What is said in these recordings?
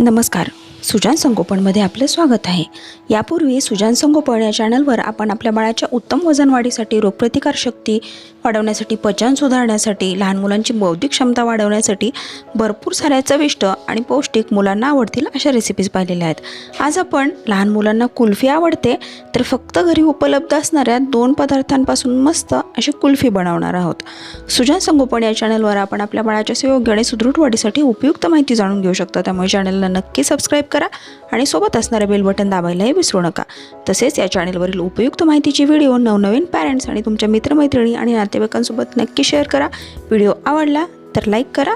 नमस्कार, सुजान संगोपनमध्ये आपले स्वागत आहे। यापूर्वी सुजान संगोपन या चॅनलवर आपण आपल्या बाळाच्या उत्तम वजन वाढीसाठी, रोगप्रतिकार शक्ती वाढवण्यासाठी, पचन सुधारण्यासाठी, लहान मुलांची बौद्धिक क्षमता वाढवण्यासाठी भरपूर साऱ्या चविष्ट आणि पौष्टिक मुलांना आवडतील अशा रेसिपीज पाहिलेल्या आहेत। आज आपण लहान मुलांना कुल्फी आवडते तर फक्त घरी उपलब्ध असणाऱ्या 2 पदार्थांपासून मस्त अशी कुल्फी बनवणार आहोत। सुजान संगोपन या चॅनलवर आपण आपल्या बाळाच्या सुयोग्य आणि सुदृढ वाढीसाठी उपयुक्त माहिती जाणून घेऊ शकता। त्यामुळे चॅनलला नक्की सबस्क्राइब करा आणि सोबत असणारे बेल बटन दाबायलाही विसरू नका। तसेच या चॅनलवरील उपयुक्त माहितीचे व्हिडिओ नवनवीन पॅरेंट्स आणि तुमच्या मित्रमैत्रिणी आणि नातेवाईकांसोबत नक्की शेअर करा। व्हिडिओ आवडला तर लाईक करा।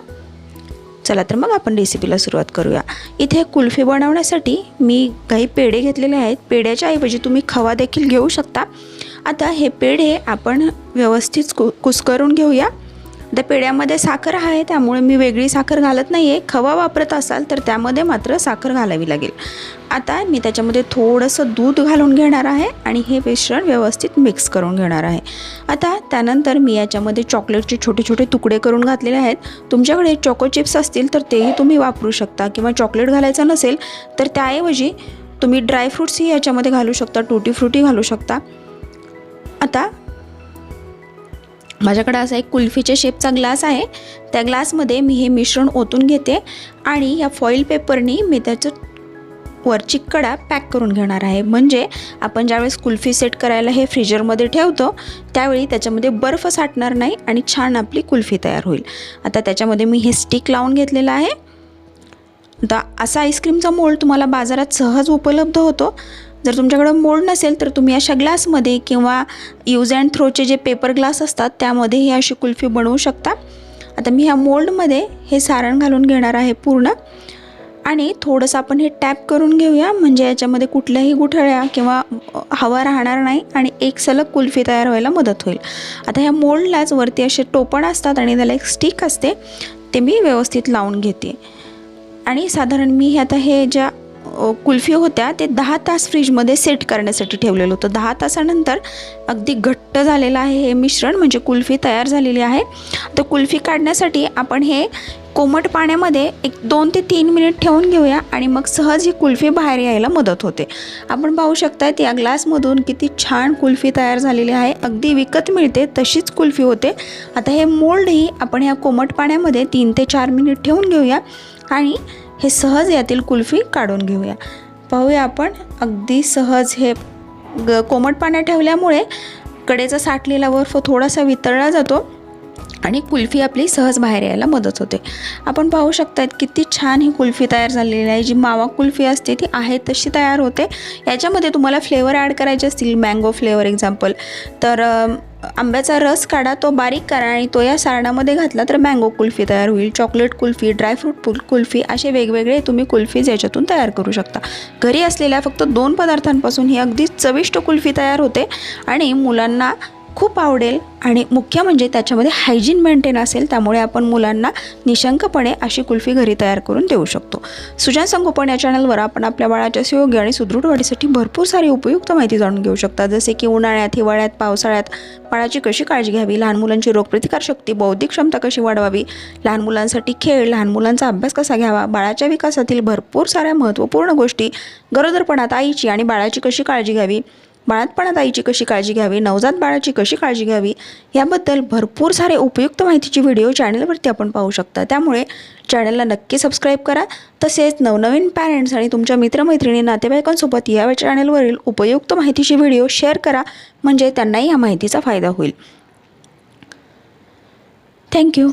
चला तर मग आपण रेसिपीला सुरुवात करूया। इथे कुल्फी बनवण्यासाठी मी काही पेढे घेतलेले आहेत। पेढ्याच्या ऐवजी तुम्ही खवा देखील घेऊ शकता। आता हे पेढे आपण व्यवस्थित कुस्करून घेऊया। त्या पेढ्यामध्ये साखर आहे त्यामुळे मी वेगळी साखर घालत नाहीये। खवा वापरत असाल तर त्यामध्ये मात्र साखर घालावी लागेल। आता मी त्याच्यामध्ये थोडंसं दूध घालून घेणार आहे आणि हे मिश्रण व्यवस्थित मिक्स करून घेणार आहे। आता त्यानंतर मी याच्यामध्ये चॉकलेटचे छोटे छोटे तुकडे करून घातलेले आहेत। तुमच्याकडे चॉको चिप्स असतील तर तेही तुम्ही वापरू शकता किंवा चॉकलेट घालायचं नसेल तर त्याऐवजी तुम्ही ड्राय फ्रूट्सही याच्यामध्ये घालू शकता, टूटी फ्रूटी घालू शकता। आता माझ्याकडे असा एक कुल्फीच्या शेपचा ग्लास आहे। त्या ग्लासमध्ये मी हे मिश्रण ओतून घेते आणि या फॉइल पेपरनी मी त्याचं वरची कडा पॅक करून घेणार आहे। म्हणजे आपण ज्यावेळेस कुल्फी सेट करायला हे फ्रीजरमध्ये ठेवतो त्यावेळी त्याच्यामध्ये बर्फ साठणार नाही आणि छान आपली कुल्फी तयार होईल। आता त्याच्यामध्ये मी हे स्टिक लावून घेतलेलं आहे। आता असा आईस्क्रीमचा मोल्ड तुम्हाला बाजारात सहज उपलब्ध होतो। जर तुमच्याकडे मोल्ड नसेल तर तुम्ही अशा ग्लासमध्ये किंवा यूज अँड थ्रोचे जे पेपर ग्लास असतात त्यामध्ये ही अशी कुल्फी बनवू शकता। आता मी ह्या मोल्डमध्ये हे सारण घालून घेणार आहे पूर्ण आणि थोडंसं आपण हे टॅप करून घेऊया म्हणजे याच्यामध्ये कुठल्याही गुठळ्या किंवा हवा राहणार नाही आणि एक सलग कुल्फी तयार व्हायला मदत होईल। आता ह्या मोल्डलाच वरती असे टोपण असतात आणि त्याला एक स्टिक असते, ते मी व्यवस्थित लावून घेते। आणि साधारण मी आता हे ज्या कुल्फी होत्या ते 10 तास फ्रीजमध्ये सेट करण्यासाठी ठेवलेलं होतं। 10 तासानंतर अगदी घट्ट झालेलं आहे हे मिश्रण, म्हणजे कुल्फी तयार झालेली आहे। तर कुल्फी काढण्यासाठी आपण हे कोमट पाण्यामध्ये एक 2 ते 3 मिनिट ठेवून घेऊया आणि मग सहज ही कुल्फी बाहेर यायला मदत होते। आपण पाहू शकता या ग्लासमधून किती छान कुल्फी तयार झालेली आहे। अगदी विकत मिळते तशीच कुल्फी होते। आता हे मोल्डही आपण ह्या कोमट पाण्यामध्ये 3 ते 4 मिनिट ठेवून घेऊया आणि हे सहज यातील कुल्फी काढून घेऊया। पाहूया आपण अगदी सहज हे कोमट पाण्यात ठेवल्यामुळे कडेचा साठलेला बर्फ थोडासा वितळला जातो आणि कुल्फी आपली सहज बाहेर यायला मदत होते। आपण पाहू शकता किती छान ही कुल्फी तयार झालेली आहे। जी मावा कुल्फी असते ती आहे तशी तयार होते। याच्यामध्ये तुम्हाला फ्लेवर ॲड करायचे असतील, मँगो फ्लेवर एक्झाम्पल, तर आंब्याचा रस काढा, तो बारीक करा आणि तो या सारणामध्ये घातला तर मँगो कुल्फी तयार होईल। चॉकलेट कुल्फी, ड्रायफ्रूट कुल्फी असे वेगवेगळे तुम्ही कुल्फीज याच्यातून तयार करू शकता। घरी असलेल्या फक्त 2 पदार्थांपासून ही अगदी चविष्ट कुल्फी तयार होते आणि मुलांना खूप आवडेल आणि मुख्य म्हणजे त्याच्यामध्ये हायजीन मेंटेन असेल, त्यामुळे आपण मुलांना निशंकपणे अशी कुल्फी घरी तयार करून देऊ शकतो। सुजान संगोपन या चॅनलवर आपण आपल्या बाळाच्या सुयोग्य आणि सुदृढ वाढीसाठी भरपूर सारी उपयुक्त माहिती जाणून घेऊ शकता। जसे की उन्हाळ्यात, हिवाळ्यात, पावसाळ्यात बाळाची कशी काळजी घ्यावी, लहान मुलांची रोगप्रतिकार शक्ती, बौद्धिक क्षमता कशी वाढवावी, लहान मुलांसाठी खेळ, लहान मुलांचा अभ्यास कसा घ्यावा, बाळाच्या विकासातील भरपूर साऱ्या महत्त्वपूर्ण गोष्टी, गरोदरपणात आईची आणि बाळाची कशी काळजी घ्यावी, बाळातपणात आईची कशी काळजी घ्यावी, नवजात बाळाची कशी काळजी घ्यावी, याबद्दल भरपूर सारे उपयुक्त माहितीचे व्हिडिओ चॅनलवरती आपण पाहू शकता। त्यामुळे चॅनलला नक्की सबस्क्राइब करा। तसेच नवनवीन पॅरेंट्स आणि तुमच्या मित्रमैत्रिणी, नातेवाईकांसोबत या चॅनलवरील उपयुक्त माहितीचे व्हिडिओ शेअर करा म्हणजे त्यांनाही या माहितीचा फायदा होईल। थँक्यू।